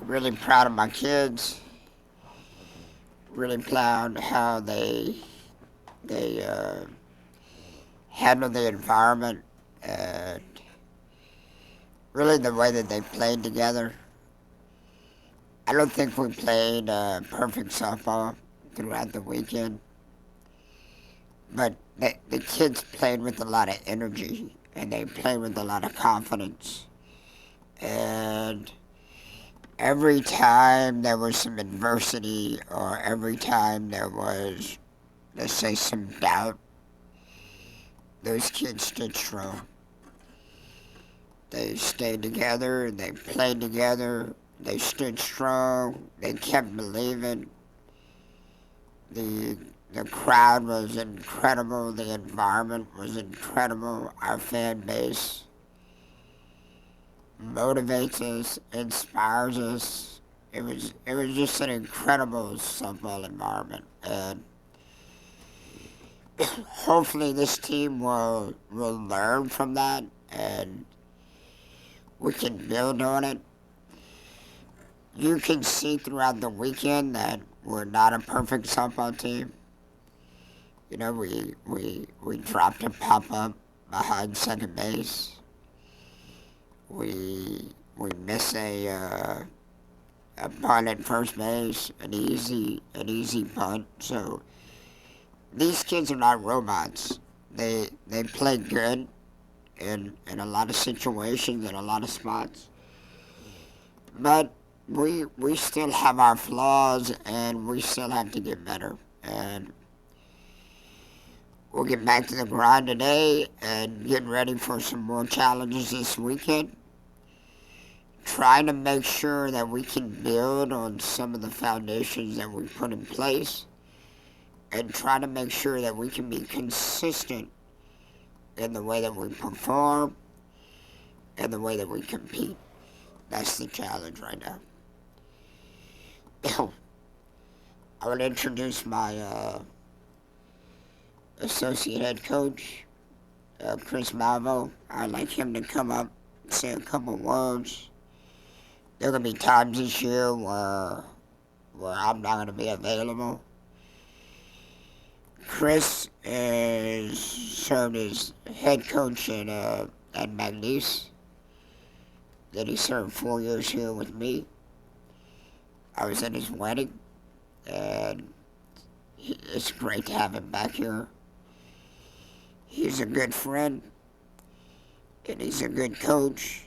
Really proud of my kids. Really proud how they handle the environment and really the way that they played together. I don't think we played perfect softball throughout the weekend, but the kids played with a lot of energy and they played with a lot of confidence. And every time there was some adversity or every time there was, let's say, some doubt, those kids stood strong. They stayed together, they played together, they stood strong, they kept believing. The the crowd was incredible, the environment was incredible, our fan base motivates us, inspires us. It was just an incredible softball environment, and hopefully this team will learn from that, and we can build on it. You can see throughout the weekend that we're not a perfect softball team. You know, we dropped a pop up behind second base. We miss a punt at first base, an easy punt. So these kids are not robots. They play good in a lot of situations, in a lot of spots. But we still have our flaws and we still have to get better. And we'll get back to the grind today and get ready for some more challenges this weekend. Trying to make sure that we can build on some of the foundations that we put in place and try to make sure that we can be consistent in the way that we perform and the way that we compete. That's the challenge right now. I want to introduce my associate head coach, Chris Malvo. I'd like him to come up, say a couple words. There are going to be times this year where I'm not going to be available. Chris is served as head coach at Magnice. Then he served 4 years here with me. I was at his wedding, and it's great to have him back here. He's a good friend, and he's a good coach,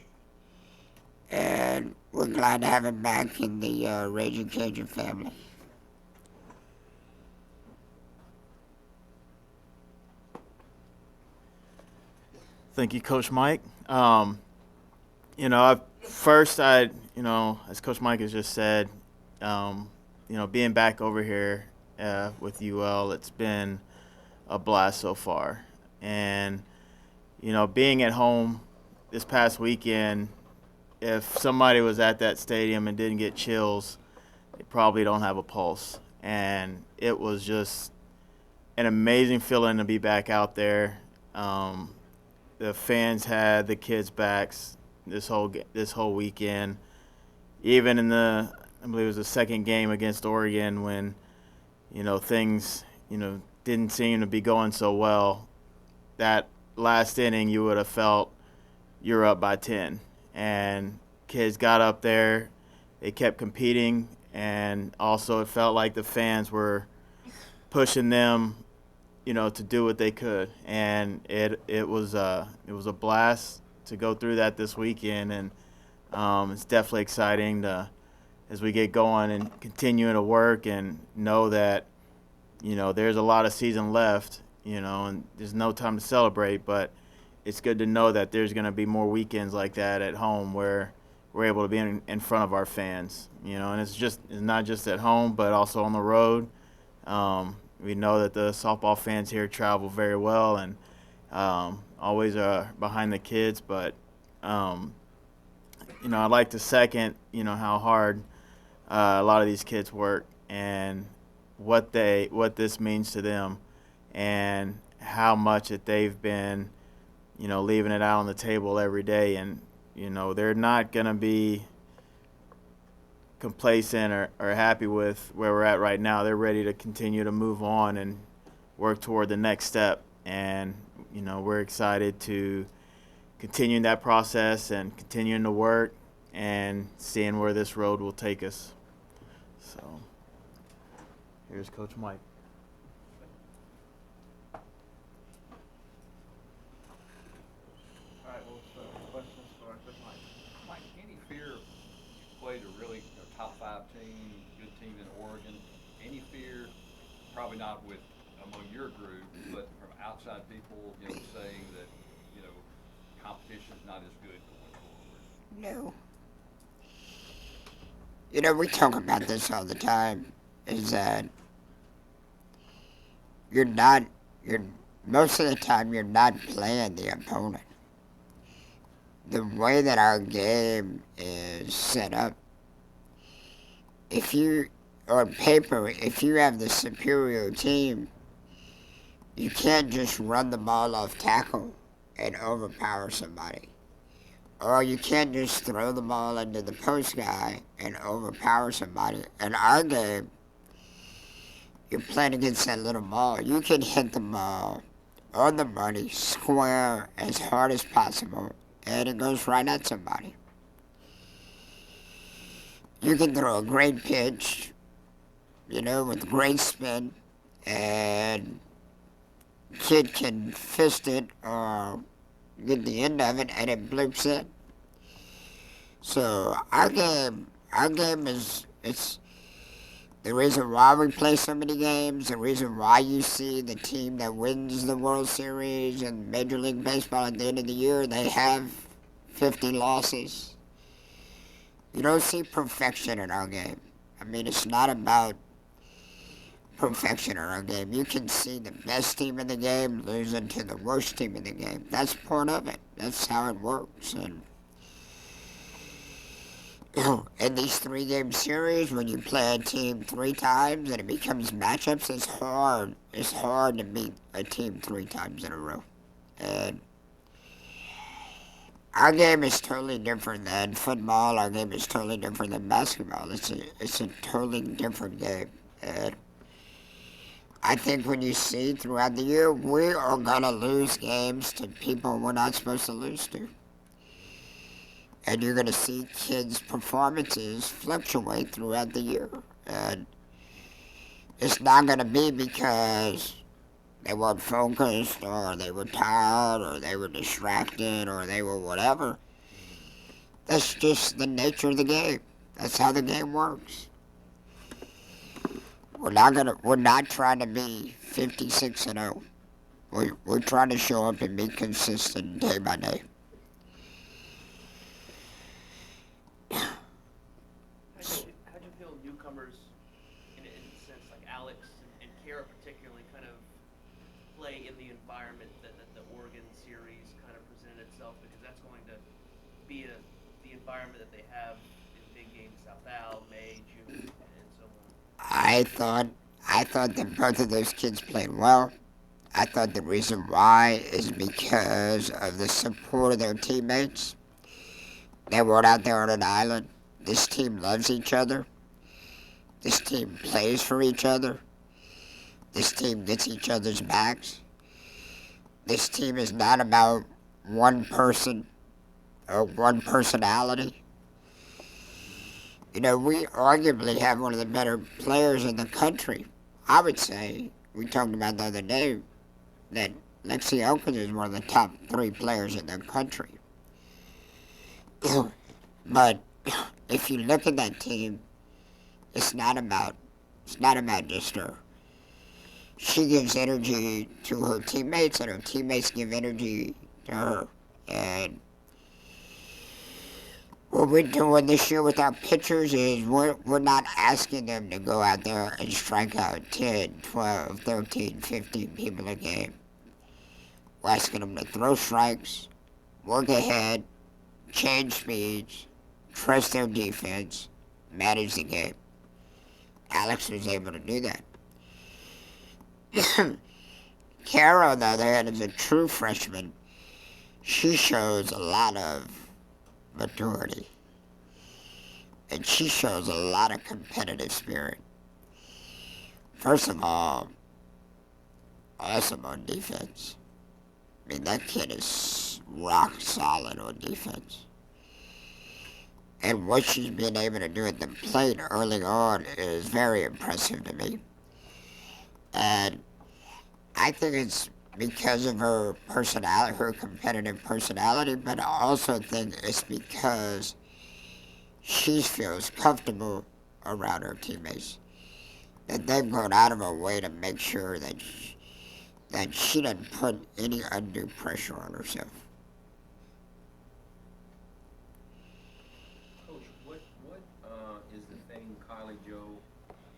and we're glad to have him back in the Ragin Cajun family. Thank you, Coach Mike. As Coach Mike has just said, being back over here with UL, it's been a blast so far. And, being at home this past weekend, if somebody was at that stadium and didn't get chills, they probably don't have a pulse. And it was just an amazing feeling to be back out there. The fans had the kids' backs this whole weekend. Even in I believe it was the second game against Oregon when, things, didn't seem to be going so well. That last inning, you would have felt you're up by 10. And kids got up there, they kept competing, and also it felt like the fans were pushing them, to do what they could. And it was a blast to go through that this weekend, and it's definitely exciting as we get going and continuing to work and know that, there's a lot of season left, and there's no time to celebrate, but it's good to know that there's going to be more weekends like that at home where we're able to be in front of our fans, and it's not just at home, but also on the road. We know that the softball fans here travel very well and always are behind the kids, but I'd like to second, how hard a lot of these kids work and what this means to them and how much that they've been, leaving it out on the table every day. And, they're not going to be complacent or happy with where we're at right now. They're ready to continue to move on and work toward the next step. And, we're excited to continue that process and continuing to work and seeing where this road will take us. So, here's Coach Mike. All right, well, questions for Coach Mike. Mike, any fear you played a really top 5 team, good team in Oregon? Any fear, probably not with among your group, but from outside people, saying that competition's not as good going forward? No. We talk about this all the time, is that you're most of the time you're not playing the opponent. The way that our game is set up, on paper, if you have the superior team, you can't just run the ball off tackle and overpower somebody. Or you can't just throw the ball into the post guy and overpower somebody. In our game, you're playing against that little ball. You can hit the ball on the money, square, as hard as possible, and it goes right at somebody. You can throw a great pitch, with great spin, and kid can fist it or get the end of it, and it blips in. So our game it's the reason why we play so many games, the reason why you see the team that wins the World Series and Major League Baseball at the end of the year, they have 50 losses. You don't see perfection in our game. It's not about perfection in our game. You can see the best team in the game losing to the worst team in the game. That's part of it. That's how it works. And in these 3-game series, when you play a team 3 times and it becomes matchups, it's hard. It's hard to beat a team 3 times in a row. And our game is totally different than football. Our game is totally different than basketball. It's a totally different game. And I think when you see throughout the year, we are going to lose games to people we're not supposed to lose to. And you're going to see kids' performances fluctuate throughout the year. And it's not going to be because they weren't focused, or they were tired, or they were distracted, or they were whatever. That's just the nature of the game. That's how the game works. We're not trying to be 56-0. We're trying to show up and be consistent day by day. How do you feel newcomers, in a sense, like Alex and Kara particularly, kind of play in the environment that the Oregon series kind of presented itself? Because that's going to be the environment that they have in big games, South Al, May, June, and so on. I thought that both of those kids played well. I thought the reason why is because of the support of their teammates. They weren't out there on an island. This team loves each other. This team plays for each other. This team gets each other's backs. This team is not about one person or one personality. We arguably have one of the better players in the country. I would say, we talked about the other day, that Lexi Elkins is one of the top 3 players in the country. But if you look at that team, it's not about just her. She gives energy to her teammates, and her teammates give energy to her. And what we're doing this year with our pitchers is we're not asking them to go out there and strike out 10, 12, 13, 15 people a game. We're asking them to throw strikes, work ahead, change speeds, trust their defense, manage the game. Alex was able to do that. Kara, on the other hand, is a true freshman. She shows a lot of maturity. and she shows a lot of competitive spirit. First of all, awesome on defense. I mean, that kid is rock solid on defense. And what she's been able to do at the plate early on is very impressive to me. And I think it's because of her personality, her competitive personality, but I also think it's because she feels comfortable around her teammates. That they've gone out of her way to make sure that she doesn't put any undue pressure on herself. Coach, what is the thing Kylie Joe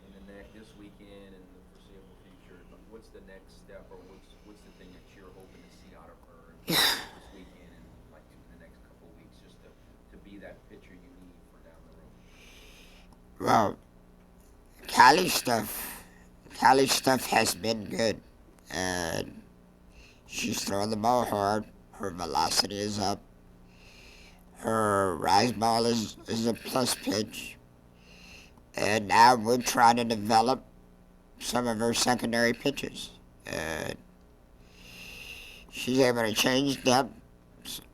in the this weekend and the foreseeable future? What's the next step, or what's the thing that you're hoping to see out of her this weekend and like in the next couple of weeks, just to be that pitcher you need for down the road? Well, Callie's stuff has been good. And she's throwing the ball hard. Her velocity is up. Her rise ball is a plus pitch. And now we're trying to develop some of her secondary pitches. And she's able to change depth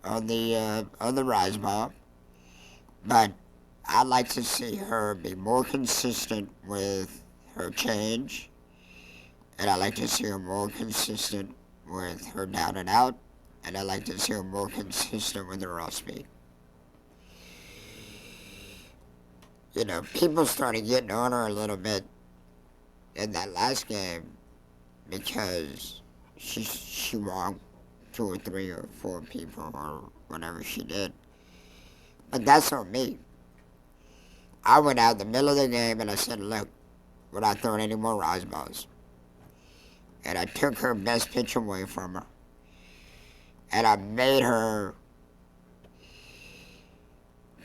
on the rise ball. But I'd like to see her be more consistent with her change. And I like to see her more consistent with her down and out. And I like to see her more consistent with her off speed. You know, people started getting on her a little bit in that last game because she walked 2 or 3 or 4 people or whatever she did. But that's on me. I went out in the middle of the game and I said, look, we're not throwing any more rise balls. And I took her best pitch away from her. And I made her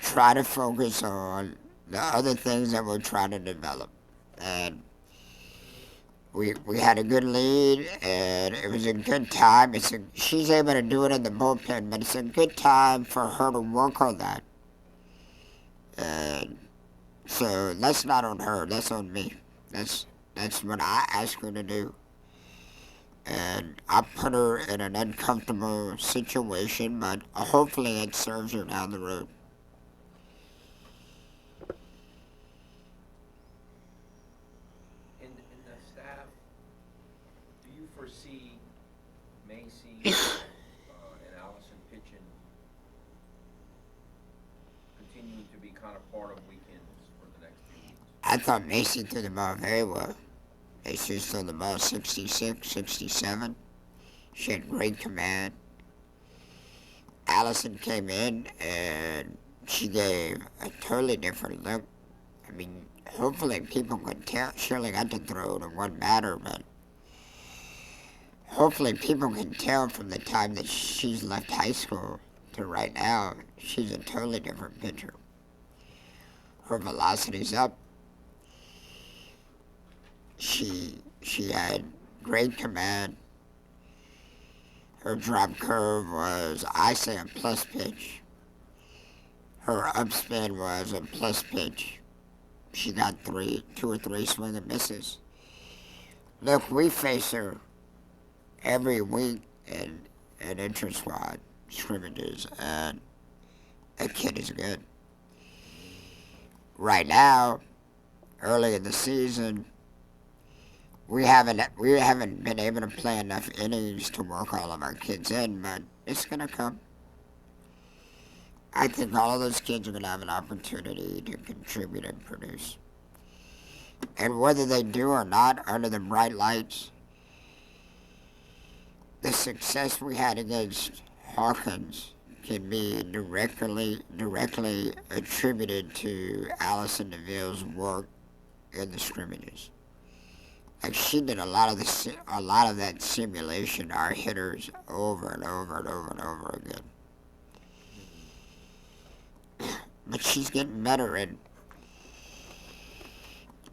try to focus on the other things that we're trying to develop. And we had a good lead, and it was a good time. She's able to do it in the bullpen, but it's a good time for her to work on that. And so that's not on her, that's on me. That's what I ask her to do. And I put her in an uncomfortable situation, but hopefully it serves her down the road. In the staff, do you foresee Macy and Allison pitching continuing to be kind of part of weekends for the next few weeks? I thought Macy threw the ball very well. Macy threw the ball 66, 67. She had great command. Allison came in and she gave a totally different look. I mean, hopefully people could tell. She only got to throw in one batter, but hopefully people can tell from the time that she's left high school to right now, she's a totally different pitcher. Her velocity's up. She had great command. Her drop curve was, I say, a plus pitch. Her upspin was a plus pitch. She got 2 or 3 swing and misses. Look, we face her every week in inter-squad scrimmages, and that kid is good. Right now, early in the season, we haven't been able to play enough innings to work all of our kids in, but it's gonna come. I think all of those kids are gonna have an opportunity to contribute and produce. And whether they do or not, under the bright lights, the success we had against Hawkins can be directly attributed to Allison DeVille's work in the scrimmages. Like, she did a lot of that simulation, our hitters, over and over and over and over again. But she's getting better at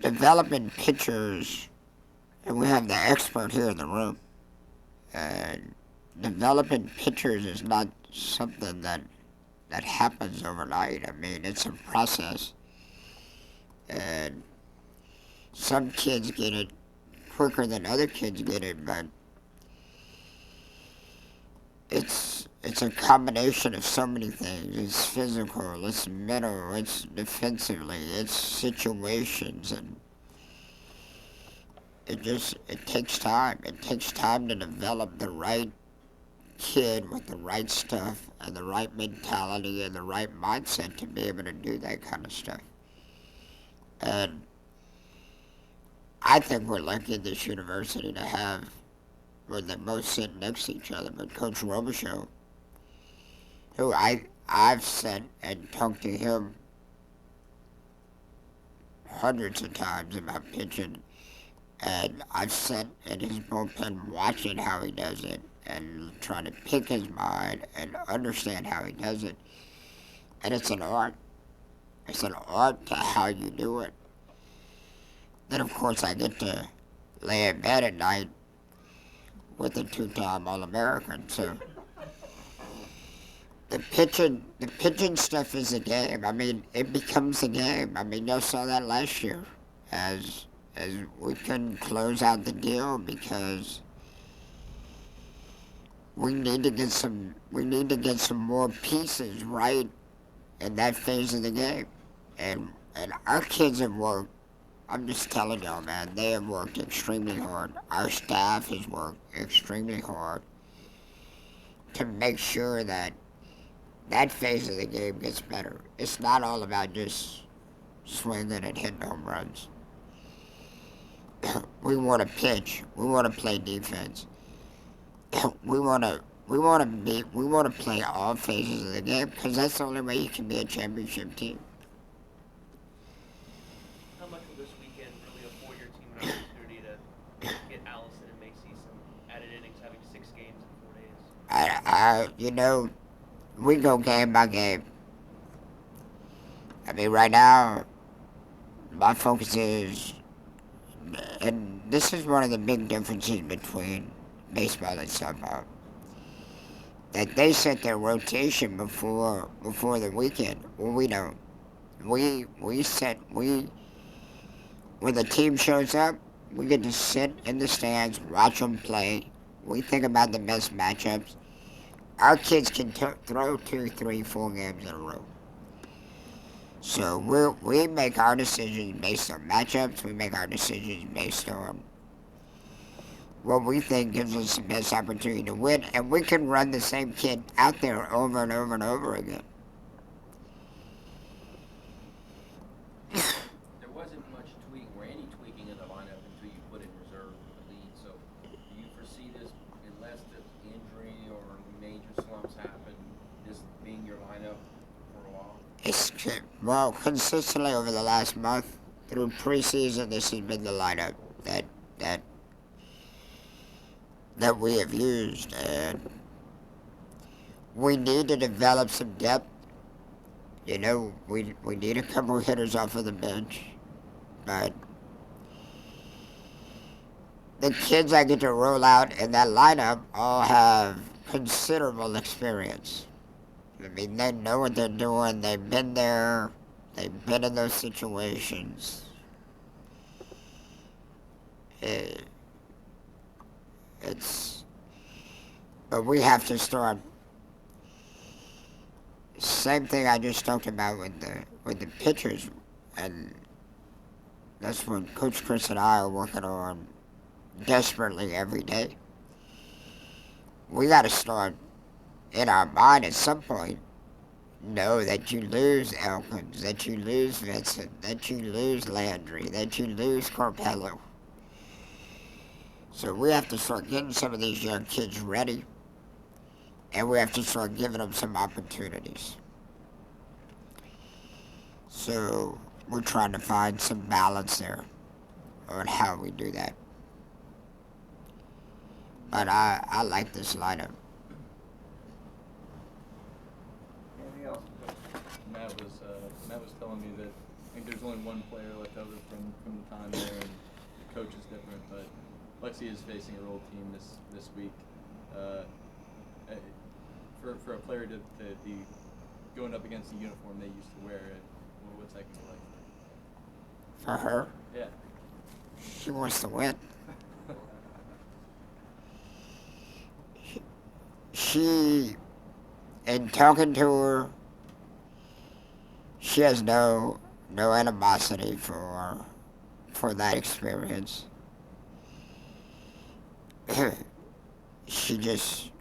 developing pitchers, and we have the expert here in the room. And developing pitchers is not something that happens overnight. I mean, it's a process. And some kids get it quicker than other kids get it, but it's a combination of so many things. It's physical, it's mental, it's defensively, it's situations, and it takes time. It takes time to develop the right kid with the right stuff and the right mentality and the right mindset to be able to do that kind of stuff. And I think we're lucky at this university to have, we're the most sitting next to each other, but Coach Robichaux, who I've sat and talked to him hundreds of times about pitching, and I've sat in his bullpen watching how he does it and trying to pick his mind and understand how he does it. And it's an art. It's an art to how you do it. Then, of course, I get to lay in bed at night with a two-time All-American. So the pitching stuff is a game. I mean, it becomes a game. I mean, you saw that last year as we couldn't close out the deal because we need to get some more pieces right in that phase of the game. And our kids have worked. I'm just telling y'all, man, they have worked extremely hard. Our staff has worked extremely hard to make sure that phase of the game gets better. It's not all about just swinging and hitting home runs. We want to pitch. We want to play defense. We want to play all phases of the game because that's the only way you can be a championship team. How much will this weekend really afford your team an opportunity to get Allison and Macy some added innings, having 6 games in 4 days? We go game by game. I mean, right now, my focus is, and this is one of the big differences between baseball and softball, that they set their rotation before the weekend. Well, we don't. When the team shows up, we get to sit in the stands, watch them play. We think about the best matchups. Our kids can throw 2, 3, 4 games in a row. So we make our decisions based on matchups. We make our decisions based on what we think gives us the best opportunity to win. And we can run the same kid out there over and over and over again. There wasn't much any tweaking in the lineup until you put in reserve for the lead. So do you foresee this, unless the injury or major slumps happen, this being your lineup for a while? Consistently over the last month through preseason, this has been the lineup that we have used, and we need to develop some depth. We need a couple of hitters off of the bench, but the kids I get to roll out in that lineup all have considerable experience. I mean, they know what they're doing. They've been there. They've been in those situations. But we have to start. Same thing I just talked about with the pitchers, and that's what Coach Chris and I are working on desperately every day. We got to start in our mind at some point. Know that you lose Elkins, that you lose Vincent, that you lose Landry, that you lose Carpello. So we have to start getting some of these young kids ready, and we have to start giving them some opportunities. So we're trying to find some balance there on how we do that. But I like this lineup. Anything else? Matt was telling me that I think there's only one player left over from the time there, and the coach is different. But Lexi is facing a role team this week. For a player to be going up against the uniform they used to wear, what's that going to be like? For her, Yeah. she wants to win. She, in talking to her, she has no animosity for that experience. She just,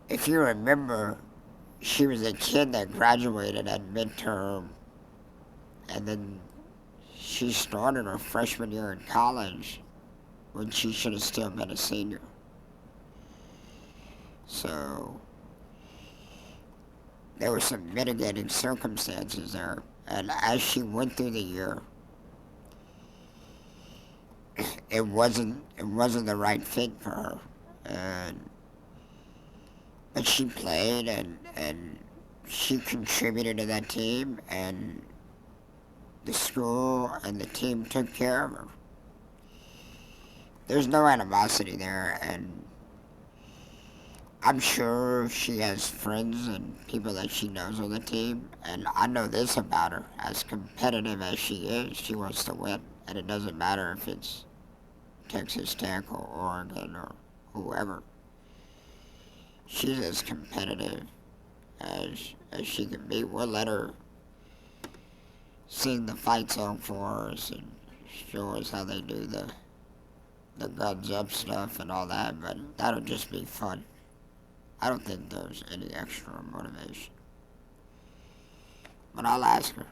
if you remember, she was a kid that graduated at midterm, and then she started her freshman year in college when she should have still been a senior. So there were some mitigating circumstances there, and as she went through the year, it wasn't the right fit for her, and but she played and she contributed to that team, and the school and the team took care of her. There's no animosity there, and I'm sure she has friends and people that she knows on the team, and I know this about her. As competitive as she is, she wants to win, and it doesn't matter if it's Texas Tech or Oregon or whoever. She's as competitive as she can be. We'll let her sing the fight song for us and show us how they do the guns up stuff and all that, but that'll just be fun. I don't think there's any extra motivation. But I'll ask her.